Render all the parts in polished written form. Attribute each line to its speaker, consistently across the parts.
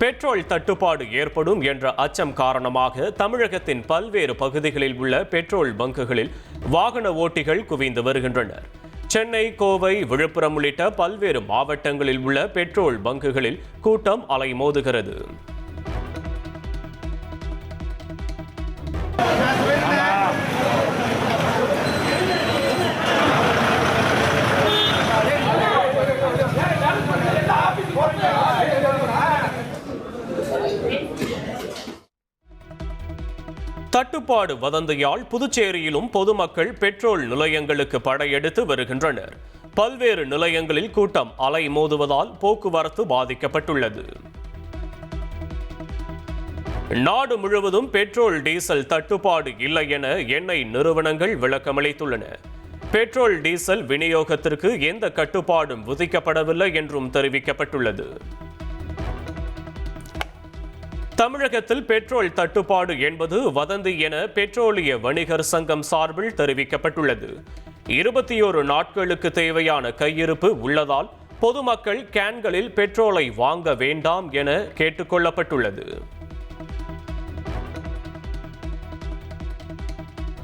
Speaker 1: Petrol தட்டுப்பாடு ஏற்படும் என்ற அச்சம் காரணமாக தமிழகத்தின் பல்வேறு பகுதிகளில் உள்ள பெட்ரோல் பங்குகளில் வாகன ஓட்டிகள் குவிந்து வருகின்றனர். சென்னை, கோவை, விழுப்புரம் உள்ளிட்ட பல்வேறு மாவட்டங்களில் உள்ள பெட்ரோல் பங்குகளில் கூட்டம் அலைமோதுகிறது. தட்டுப்பாடு வதந்தியால் புதுச்சேரியிலும் பொதுமக்கள் பெட்ரோல் நிலையங்களுக்கு படையெடுத்து வருகின்றனர். பல்வேறு நிலையங்களில் கூட்டம் அலைமோதுவதால் போக்குவரத்து பாதிக்கப்பட்டுள்ளது. நாடு முழுவதும் பெட்ரோல், டீசல் தட்டுப்பாடு இல்லை என எண்ணெய் நிறுவனங்கள் விளக்கமளித்துள்ளன. பெட்ரோல், டீசல் விநியோகத்திற்கு எந்த கட்டுப்பாடும் விதிக்கப்படவில்லை என்றும் தெரிவிக்கப்பட்டுள்ளது. தமிழகத்தில் பெட்ரோல் தட்டுப்பாடு என்பது வதந்தி என பெட்ரோலிய வணிகர் சங்கம் சார்பில் தெரிவிக்கப்பட்டுள்ளது. 21 நாட்களுக்கு தேவையான கையிருப்பு உள்ளதால் பொதுமக்கள் கேன்களில் பெட்ரோலை வாங்க வேண்டாம் என கேட்டுக்கொள்ளப்பட்டுள்ளது.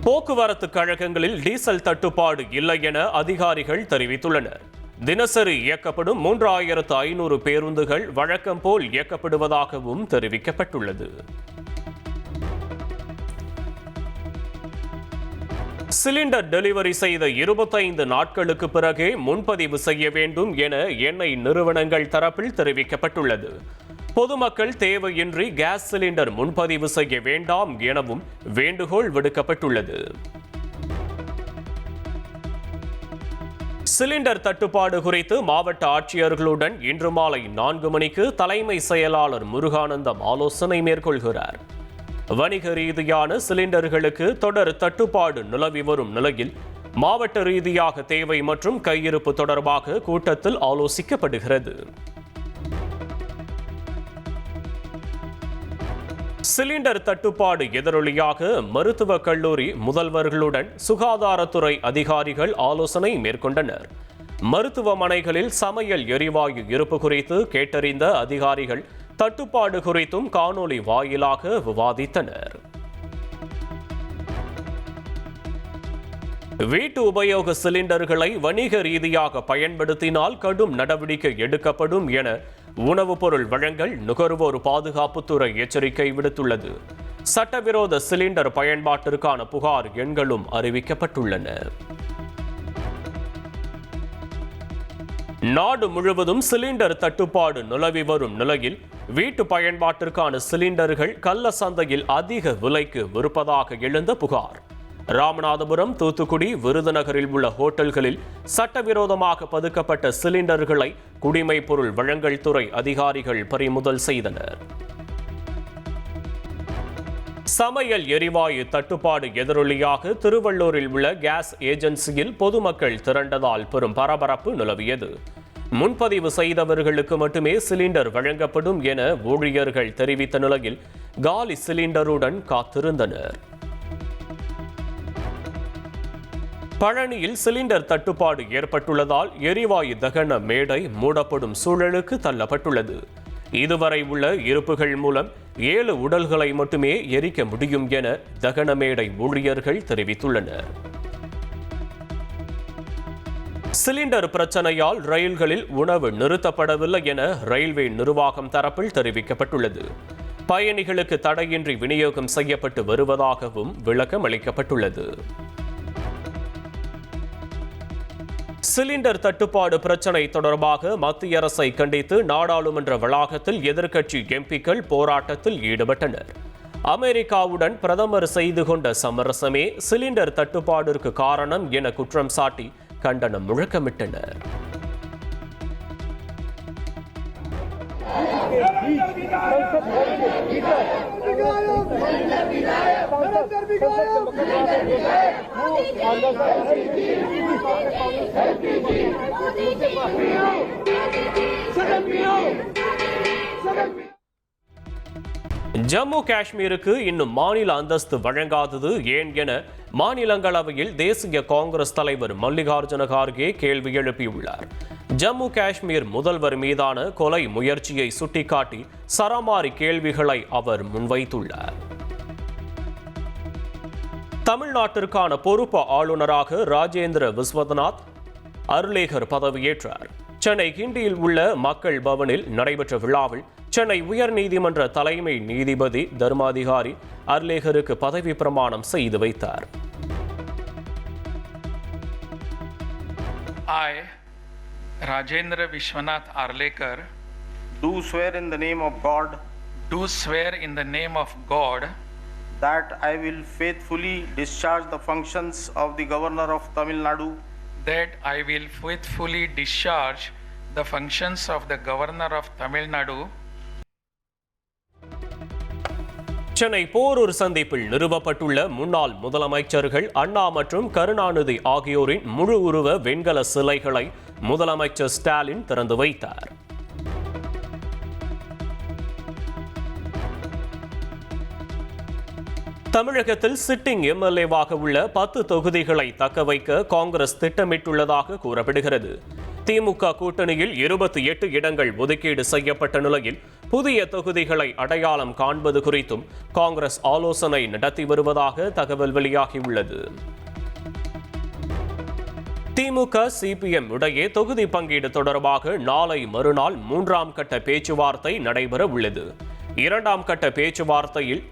Speaker 1: போக்குவரத்து கழகங்களில் டீசல் தட்டுப்பாடு இல்லை என அதிகாரிகள் தெரிவித்துள்ளனர். தினசரி இயக்கப்படும் 3500 பேருந்துகள் வழக்கம் போல் இயக்கப்படுவதாகவும் தெரிவிக்கப்பட்டுள்ளது. சிலிண்டர் டெலிவரி செய்த 25 நாட்களுக்கு பிறகே முன்பதிவு செய்ய வேண்டும் என எண்ணெய் நிறுவனங்கள் தரப்பில் தெரிவிக்கப்பட்டுள்ளது. பொதுமக்கள் தேவையின்றி கேஸ் சிலிண்டர் முன்பதிவு செய்ய வேண்டாம் எனவும் வேண்டுகோள் விடுக்கப்பட்டுள்ளது. சிலிண்டர் தட்டுப்பாடு குறித்து மாவட்ட ஆட்சியர்களுடன் இன்று மாலை 4 மணிக்கு தலைமை செயலாளர் முருகானந்தம் ஆலோசனை மேற்கொள்கிறார். வணிக ரீதியான சிலிண்டர்களுக்கு தொடர் தட்டுப்பாடு நிலவி வரும் நிலையில் மாவட்ட ரீதியாக தேவை மற்றும் கையிருப்பு தொடர்பாக கூட்டத்தில் ஆலோசிக்கப்படுகிறது. சிலிண்டர் தட்டுப்பாடு எதிரொலியாக மருத்துவக் கல்லூரி முதல்வர்களுடன் சுகாதாரத்துறை அதிகாரிகள் ஆலோசனை மேற்கொண்டனர். மருத்துவமனைகளில் சமையல் எரிவாயு இருப்பு குறித்து கேட்டறிந்த அதிகாரிகள் தட்டுப்பாடு குறித்தும் காணொலி வாயிலாக விவாதித்தனர். வீட்டு உபயோக சிலிண்டர்களை வணிக ரீதியாக பயன்படுத்தினால் கடும் நடவடிக்கை எடுக்கப்படும் என உணவுப் பொருள் வழங்கல் நுகர்வோர் பாதுகாப்புத்துறை எச்சரிக்கை விடுத்துள்ளது. சட்டவிரோத சிலிண்டர் பயன்பாட்டிற்கான புகார் எண்களும் அறிவிக்கப்பட்டுள்ளன. நாடு முழுவதும் சிலிண்டர் தட்டுப்பாடு நிலவி வரும் நிலையில் வீட்டு பயன்பாட்டிற்கான சிலிண்டர்கள் கள்ள சந்தையில் அதிக விலைக்கு விற்பதாக எழுந்த புகார். ராமநாதபுரம், தூத்துக்குடி, விருதுநகரில் உள்ள ஹோட்டல்களில் சட்டவிரோதமாக பதுக்கப்பட்ட சிலிண்டர்களை குடிமைப் பொருள் வழங்கல் துறை அதிகாரிகள் பறிமுதல் செய்தனர். சமையல் எரிவாயு தட்டுப்பாடு எதிரொலியாக திருவள்ளூரில் உள்ள கேஸ் ஏஜென்சியில் பொதுமக்கள் திரண்டதால் பெரும் பரபரப்பு நிலவியது. முன்பதிவு செய்தவர்களுக்கு மட்டுமே சிலிண்டர் வழங்கப்படும் என ஊழியர்கள் தெரிவித்த நிலையில் காலி சிலிண்டருடன் காத்திருந்தனர். பழனியில் சிலிண்டர் தட்டுப்பாடு ஏற்பட்டுள்ளதால் எரிவாயு தகன மேடை மூடப்படும் சூழலுக்கு தள்ளப்பட்டுள்ளது. இதுவரை உள்ள இருப்புகள் மூலம் 7 உடல்களை மட்டுமே எரிக்க முடியும் என தகன மேடை ஊழியர்கள் தெரிவித்துள்ளனர். சிலிண்டர் பிரச்சனையால் ரயில்களில் உணவு நிறுத்தப்படவில்லை என ரயில்வே நிர்வாகம் தரப்பில் தெரிவிக்கப்பட்டுள்ளது. பயணிகளுக்கு தடையின்றி விநியோகம் செய்யப்பட்டு வருவதாகவும் விளக்கம் அளிக்கப்பட்டுள்ளது. சிலிண்டர் தட்டுப்பாடு பிரச்சனை தொடர்பாக மத்திய அரசை கண்டித்து நாடாளுமன்ற வளாகத்தில் எதிர்க்கட்சி எம்பிக்கள் போராட்டத்தில் ஈடுபட்டனர். அமெரிக்காவுடன் பிரதமர் செய்து கொண்ட சமரசமே சிலிண்டர் தட்டுப்பாடிற்கு காரணம் என குற்றம் சாட்டி கண்டனம் முழக்கமிட்டனர். ஜம்மு காஷ்மீருக்கு இன்னும் மாநில அந்தஸ்து வழங்காதது ஏன் என மாநிலங்களவையில் தேசிய காங்கிரஸ் தலைவர் மல்லிகார்ஜுன கார்கே கேள்வி எழுப்பியுள்ளார். ஜம்மு காஷ்மீர் முதல்வர் மீதான கொலை முயற்சியை சுட்டிக்காட்டி சரமாரி கேள்விகளை அவர் முன்வைத்துள்ளார். தமிழ்நாட்டிற்கான பொறுப்பு ஆளுநராக ராஜேந்திர விஸ்வநாத் அர்லேகர் பதவியேற்றார். சென்னை கிண்டியில் உள்ள மக்கள் பவனில் நடைபெற்ற விழாவில் சென்னை உயர்நீதிமன்ற தலைமை நீதிபதி தர்மாதிகாரி அர்லேகருக்கு பதவி பிரமாணம் செய்து வைத்தார்.
Speaker 2: I, Rajendra Vishwanath Arlekar,
Speaker 3: do swear in the name of God
Speaker 2: do swear in the name of God
Speaker 3: that I will faithfully discharge the functions of the Governor of Tamil Nadu,
Speaker 2: that I will faithfully discharge the functions of the Governor of Tamil Nadu.
Speaker 1: Chennai Porur சந்திப்பில் நிறுவப்பட்டுள்ள முன்னாள் முதலமைச்சர்கள் அண்ணா மற்றும் கருணாநிதி ஆகியோரின் முழு உருவ வெண்கல சிலைகளை முதலமைச்சர் ஸ்டாலின் திறந்து வைத்தார். தமிழகத்தில் சிட்டிங் எம்எல்ஏவாக உள்ள 10 தொகுதிகளை தக்க வைக்க காங்கிரஸ் திட்டமிட்டுள்ளதாக கூறப்படுகிறது. திமுக கூட்டணியில் 28 இடங்கள் ஒதுக்கீடு செய்யப்பட்ட நிலையில் புதிய தொகுதிகளை அடையாளம் காண்பது குறித்தும் காங்கிரஸ் ஆலோசனை நடத்தி வருவதாக தகவல் வெளியாகியுள்ளது. திமுக சிபிஎம் இடையே தொகுதி பங்கீடு தொடர்பாக நாளை மறுநாள் 3ஆம் கட்ட பேச்சுவார்த்தை நடைபெற உள்ளது. 2ஆம் கட்ட பேச்சுவார்த்தையில்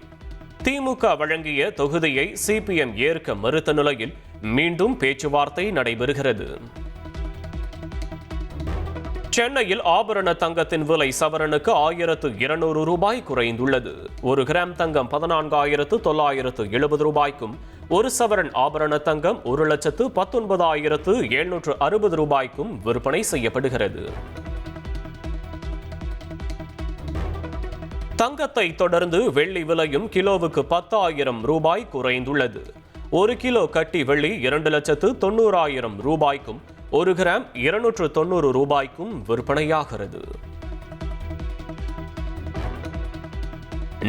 Speaker 1: திமுக வழங்கிய தொகுதியை சிபிஎம் ஏற்க மறுத்த நிலையில் மீண்டும் பேச்சுவார்த்தை நடைபெறுகிறது. சென்னையில் ஆபரண தங்கத்தின் விலை சவரனுக்கு 1200 ரூபாய் குறைந்துள்ளது. 1 கிராம் தங்கம் 14,970 ரூபாய்க்கும், 1 சவரன் ஆபரண தங்கம் 1,19,760 ரூபாய்க்கும் விற்பனை செய்யப்படுகிறது. தங்கத்தை தொடர்ந்து வெள்ளி விலையும் கிலோவுக்கு 10,000 ரூபாய் குறைந்துள்ளது. 1 கிலோ கட்டி வெள்ளி 2,90,000 ரூபாய்க்கும், 1 கிராம் 290 ரூபாய்க்கும் விற்பனையாகிறது.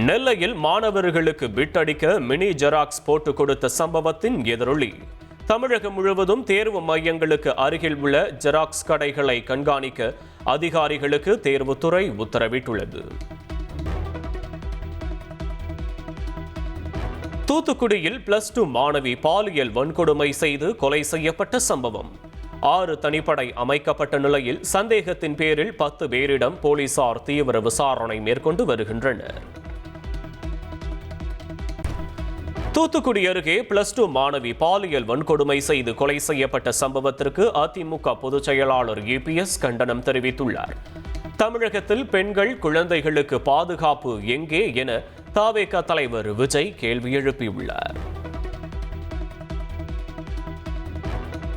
Speaker 1: நெல்லையில் மாணவர்களுக்கு பிட்டடிக்க மினி ஜெராக்ஸ் போட்டு கொடுத்த சம்பவத்தின் எதிரொலி. தமிழகம் முழுவதும் தேர்வு மையங்களுக்கு அருகில் உள்ள ஜெராக்ஸ் கடைகளை கண்காணிக்க அதிகாரிகளுக்கு தேர்வுத்துறை உத்தரவிட்டுள்ளது. தூத்துக்குடியில் +2 மாணவி பாலியல் வன்கொடுமை செய்து கொலை செய்யப்பட்ட சம்பவம். 6 தனிப்படை அமைக்கப்பட்ட நிலையில் சந்தேகத்தின் பேரில் 10 பேரிடம் போலீசார் தீவிர விசாரணை மேற்கொண்டு வருகின்றனர். தூத்துக்குடி அருகே +2 மாணவி பாலியல் வன்கொடுமை செய்து கொலை செய்யப்பட்ட சம்பவத்திற்கு அதிமுக பொதுச் செயலாளர் EPS கண்டனம் தெரிவித்துள்ளார். தமிழகத்தில் பெண்கள் குழந்தைகளுக்கு பாதுகாப்பு எங்கே என தவேக தலைவர் விஜய் கேள்வி எழுப்பியுள்ளார்.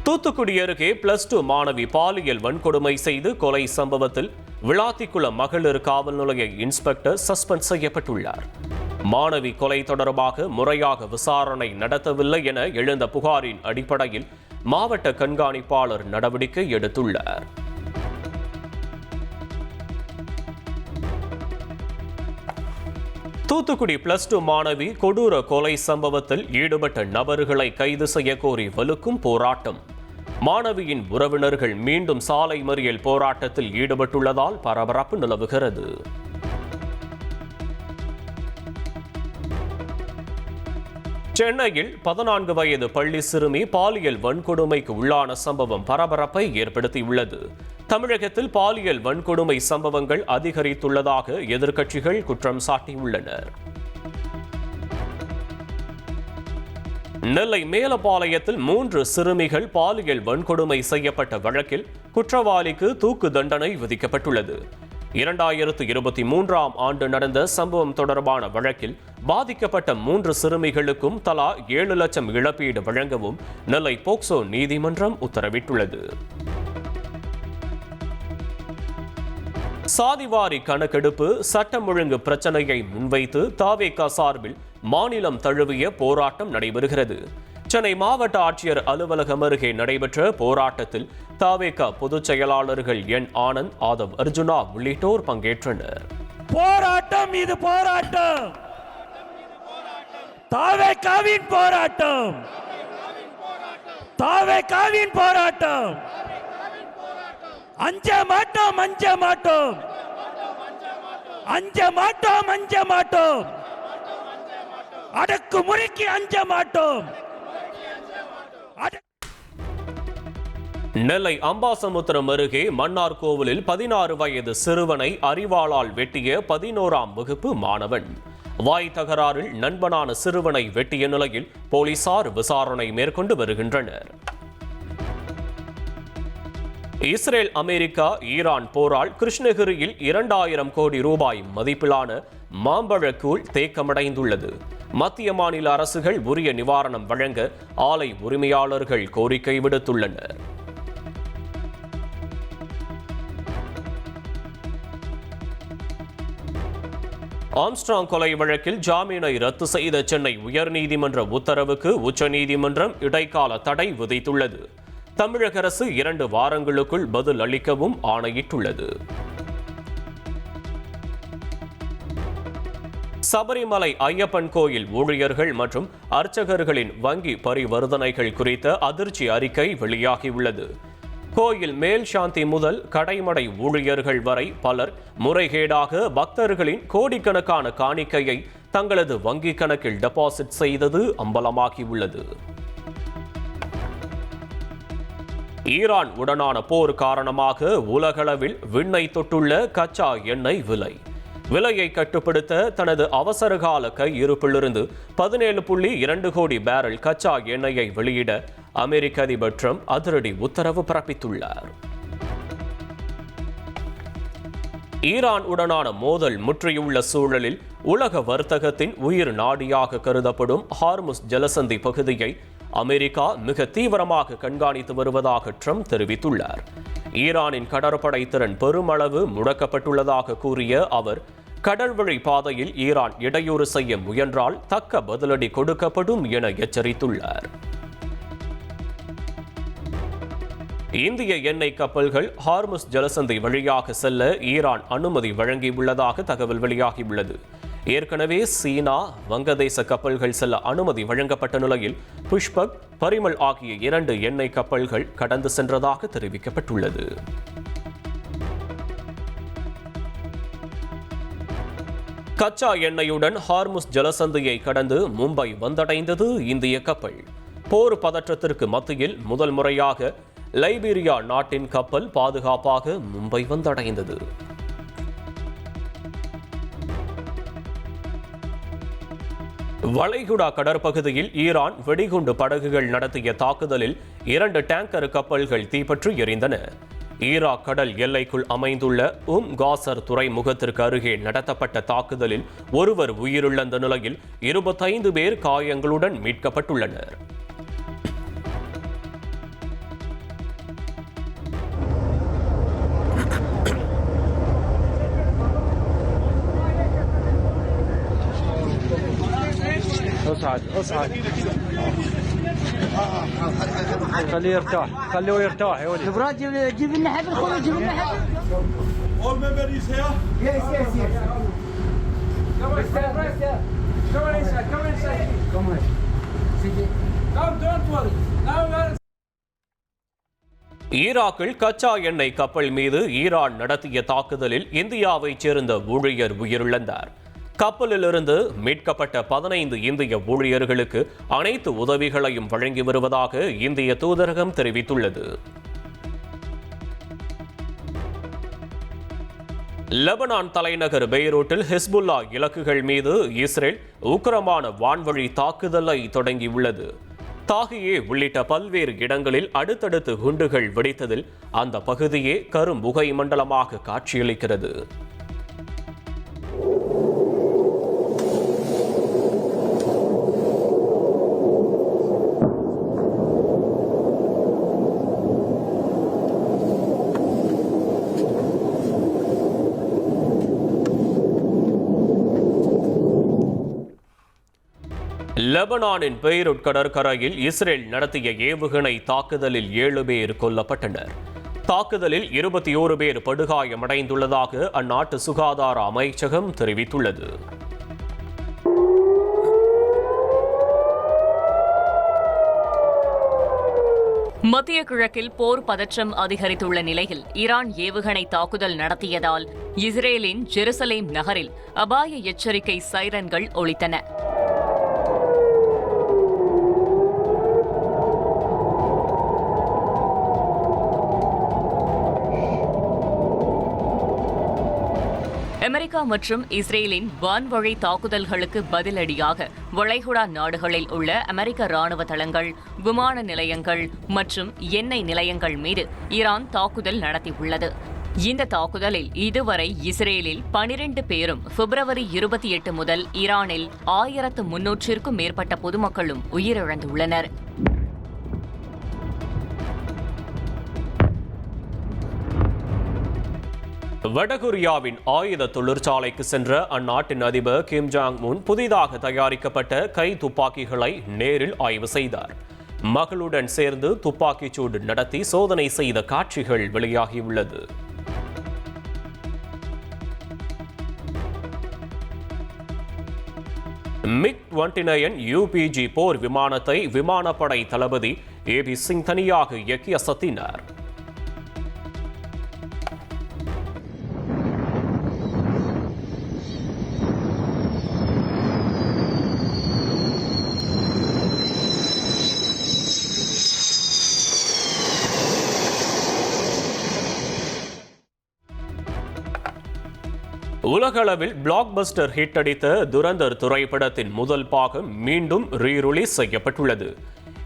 Speaker 1: தூத்துக்குடி அருகே +2 மாணவி பாலியல் வன்கொடுமை செய்து கொலை சம்பவத்தில் விளாத்திக்குளம் மகளிர் காவல் நிலைய இன்ஸ்பெக்டர் சஸ்பெண்ட் செய்யப்பட்டுள்ளார். மாணவி கொலை தொடர்பாக முறையாக விசாரணை நடத்தவில்லை என எழுந்த புகாரின் அடிப்படையில் மாவட்ட கண்காணிப்பாளர் நடவடிக்கை எடுத்துள்ளார். தூத்துக்குடி +2 மாணவி கொடூர கொலை சம்பவத்தில் ஈடுபட்ட நபர்களை கைது செய்ய கோரி வலுக்கும் போராட்டம். மாணவியின் உறவினர்கள் மீண்டும் சாலை மறியல் போராட்டத்தில் ஈடுபட்டுள்ளதால் பரபரப்பு நிலவுகிறது. சென்னையில் 14 வயது பள்ளி சிறுமி பாலியல் வன்கொடுமைக்கு உள்ளான சம்பவம் பரபரப்பை ஏற்படுத்தியுள்ளது. தமிழகத்தில் பாலியல் வன்கொடுமை சம்பவங்கள் அதிகரித்துள்ளதாக எதிர்க்கட்சிகள் குற்றம் சாட்டியுள்ளனர். நெல்லை மேலப்பாளையத்தில் 3 சிறுமிகள் பாலியல் வன்கொடுமை செய்யப்பட்ட வழக்கில் குற்றவாளிக்கு தூக்கு தண்டனை விதிக்கப்பட்டுள்ளது. 2023ஆம் ஆண்டு நடந்த சம்பவம் தொடர்பான வழக்கில் பாதிக்கப்பட்ட 3 சிறுமிகளுக்கும் தலா 7 லட்சம் இழப்பீடு வழங்கவும் நெல்லை போக்சோ நீதிமன்றம் உத்தரவிட்டுள்ளது. சாதிவாரி கணக்கெடுப்பு சட்டம் ஒழுங்கு பிரச்சனையை முன்வைத்து தவேக சார்பில் மாநிலம் தழுவிய போராட்டம் நடைபெறுகிறது. சென்னை மாவட்ட ஆட்சியர் அலுவலகம் அருகே நடைபெற்ற போராட்டத்தில் தவேக பொதுச் செயலாளர்கள் என் ஆனந்த், ஆதவ் அர்ஜுனா உள்ளிட்டோர் பங்கேற்றனர்.
Speaker 4: போராட்டம் இது போராட்டம், தவேகவின் போராட்டம், தவேகவின் போராட்டம். அஞ்ச மாட்டோம் அஞ்ச மாட்டோம் அஞ்ச மாட்டோம் அஞ்ச மாட்டோம் அடக்குமுறைக்கு அஞ்ச மாட்டோம்.
Speaker 1: நெல்லை அம்பாசமுத்திரம் அருகே மன்னார் கோவிலில் 16 வயது சிறுவனை அரிவாளால் வெட்டிய 11ஆம் வகுப்பு மாணவன். வாய் தகராறில் நண்பனான சிறுவனை வெட்டிய நிலையில் போலீசார் விசாரணை மேற்கொண்டு வருகின்றனர். இஸ்ரேல், அமெரிக்கா, ஈரான் போரால் கிருஷ்ணகிரியில் 2000 கோடி ரூபாய் மதிப்பிலான மாம்பழக்கூழ் தேக்கமடைந்துள்ளது. மத்திய மாநில அரசுகள் உரிய நிவாரணம் வழங்க ஆலை உரிமையாளர்கள் கோரிக்கை விடுத்துள்ளனர். ஆம்ஸ்ட்ராங் கொலை வழக்கில் ஜாமீனை ரத்து செய்த சென்னை உயர்நீதிமன்ற உத்தரவுக்கு உச்சநீதிமன்றம் இடைக்கால தடை விதித்துள்ளது. தமிழக அரசு 2 வாரங்களுக்குள் பதில் அளிக்கவும் ஆணையிட்டுள்ளது. சபரிமலை ஐயப்பன் கோயில் ஊழியர்கள் மற்றும் அர்ச்சகர்களின் வங்கி பரிவர்த்தனைகள் குறித்த அதிர்ச்சி அறிக்கை வெளியாகியுள்ளது. கோயில் மேல் சாந்தி முதல் கடைமடை ஊழியர்கள் வரை பலர் முறைகேடாக பக்தர்களின் கோடிக்கணக்கான காணிக்கையை தங்களது வங்கி கணக்கில் டெபாசிட் செய்தது அம்பலமாகியுள்ளது. ஈரான் உடனான போர் காரணமாக உலகளவில் விண்ணை தொட்டுள்ள கச்சா எண்ணெய் விலையை கட்டுப்படுத்த தனது அவசரகால கையிருப்பிலிருந்து 17.2 கோடி பேரல் கச்சா எண்ணெயை வெளியிட அமெரிக்க அதிபர் ட்ரம்ப் அதிரடி உத்தரவு பிறப்பித்துள்ளார். ஈரான் உடனான மோதல் முற்றியுள்ள சூழலில் உலக வர்த்தகத்தின் உயிர் நாடியாக கருதப்படும் ஹார்முஸ் ஜலசந்தி பகுதியை அமெரிக்கா மிக தீவிரமாக கண்காணித்து வருவதாக ட்ரம்ப் தெரிவித்துள்ளார். ஈரானின் கடற்படை திறன் பெருமளவு முடக்கப்பட்டுள்ளதாக கூறிய அவர், கடல்வழி பாதையில் ஈரான் இடையூறு செய்ய முயன்றால் தக்க பதிலடி கொடுக்கப்படும் என எச்சரித்துள்ளார். இந்திய எண்ணெய் கப்பல்கள் ஹார்முஸ் ஜலசந்தி வழியாக செல்ல ஈரான் அனுமதி வழங்கியுள்ளதாக தகவல் வெளியாகியுள்ளது. ஏற்கனவே சீனா, வங்கதேச கப்பல்கள் செல்ல அனுமதி வழங்கப்பட்ட நிலையில் புஷ்பக், பரிமல் ஆகிய 2 எண்ணெய் கப்பல்கள் கடந்து சென்றதாக தெரிவிக்கப்பட்டுள்ளது. கச்சா எண்ணெயுடன் ஹார்முஸ் ஜலசந்தியை கடந்து மும்பை வந்தடைந்தது இந்திய கப்பல். போர் பதற்றத்திற்கு மத்தியில் முதல் முறையாக லைபீரியா நாட்டின் கப்பல் பாதுகாப்பாக மும்பை வந்தடைந்தது. வளைகுடா கடற்பகுதியில் ஈரான் வெடிகுண்டு படகுகள் நடத்திய தாக்குதலில் 2 டேங்கர் கப்பல்கள் தீப்பற்றி எரிந்தன. ஈராக் கடல் எல்லைக்குள் அமைந்துள்ள காசர் துறைமுகத்திற்கு அருகே நடத்தப்பட்ட தாக்குதலில் ஒருவர் உயிரிழந்த நிலையில் 25 பேர் காயங்களுடன் மீட்கப்பட்டுள்ளனர்.
Speaker 5: اصعد خليه يرتاح خليه يرتاح يا ولد
Speaker 6: براد جيب لنا حبل خذ جيب لنا حبل
Speaker 7: All members is here?
Speaker 6: Yes Come on inside Come on don't worry now
Speaker 1: ஈராக்கில் கச்சா எண்ணெய் கப்பல் மீது ஈரான் நடத்திய தாக்குதலில் இந்தியாவைச் சேர்ந்த ஊழியர் உயிரிழந்தார். கப்பலிலிருந்து மீட்கப்பட்ட 15 இந்திய ஊழியர்களுக்கு அனைத்து உதவிகளையும் வழங்கி வருவதாக இந்திய தூதரகம் தெரிவித்துள்ளது. லெபனான் தலைநகர் பெய்ரூட்டில் ஹிஸ்புல்லா இலக்குகள் மீது இஸ்ரேல் உக்கிரமான வான்வழி தாக்குதலை தொடங்கியுள்ளது. தாகியே உள்ளிட்ட பல்வேறு இடங்களில் அடுத்தடுத்து குண்டுகள் வெடித்ததில் அந்த பகுதியே கரும் புகை மண்டலமாக காட்சியளிக்கிறது. லெபனானின் பெய்ரூட் கடற்கரையில் இஸ்ரேல் நடத்திய ஏவுகணை தாக்குதலில் 7 பேர் கொல்லப்பட்டனர். தாக்குதலில் 21 பேர் படுகாயமடைந்துள்ளதாக அந்நாட்டு சுகாதார அமைச்சகம் தெரிவித்துள்ளது.
Speaker 8: மத்திய கிழக்கில் போர் பதற்றம் அதிகரித்துள்ள நிலையில் ஈரான் ஏவுகணை தாக்குதல் நடத்தியதால் இஸ்ரேலின் ஜெருசலேம் நகரில் அபாய எச்சரிக்கை சைரன்கள் ஒலித்தன. அமெரிக்கா மற்றும் இஸ்ரேலின் வான்வழி தாக்குதல்களுக்கு பதிலடியாக வளைகுடா நாடுகளில் உள்ள அமெரிக்க ராணுவ தளங்கள், விமான நிலையங்கள் மற்றும் எண்ணெய் நிலையங்கள் மீது ஈரான் தாக்குதல் நடத்தியுள்ளது. இந்த தாக்குதலில் இதுவரை இஸ்ரேலில் 12 பேரும், பிப்ரவரி 28 முதல் ஈரானில் 1300க்கும் மேற்பட்ட பொதுமக்களும் உயிரிழந்துள்ளனர்.
Speaker 1: வடகொரியாவின் ஆயுத தொழிற்சாலைக்கு சென்ற அந்நாட்டின் அதிபர் கிம் ஜாங் உன் புதிதாக தயாரிக்கப்பட்ட கை துப்பாக்கிகளை நேரில் ஆய்வு செய்தார். மகளுடன் சேர்ந்து துப்பாக்கிச்சூடு நடத்தி சோதனை செய்த காட்சிகள் வெளியாகியுள்ளது. MiG-29 UPG போர் விமானத்தை விமானப்படை தளபதி ஏபி சிங் தனியாக இயக்கி அசத்தினார். உலகளவில் பிளாக்பஸ்டர் ஹிட் அடித்த துரந்தர் திரைப்படத்தின் முதல் பாகம் மீண்டும் ரீரிலீஸ் செய்யப்பட்டுள்ளது.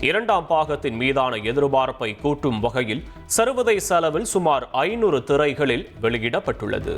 Speaker 1: இரண்டாம் பாகத்தின் மீதான எதிர்பார்ப்பை கூட்டும் வகையில் சர்வதேச அளவில் சுமார் 500 திரைகளில் வெளியிடப்பட்டுள்ளது.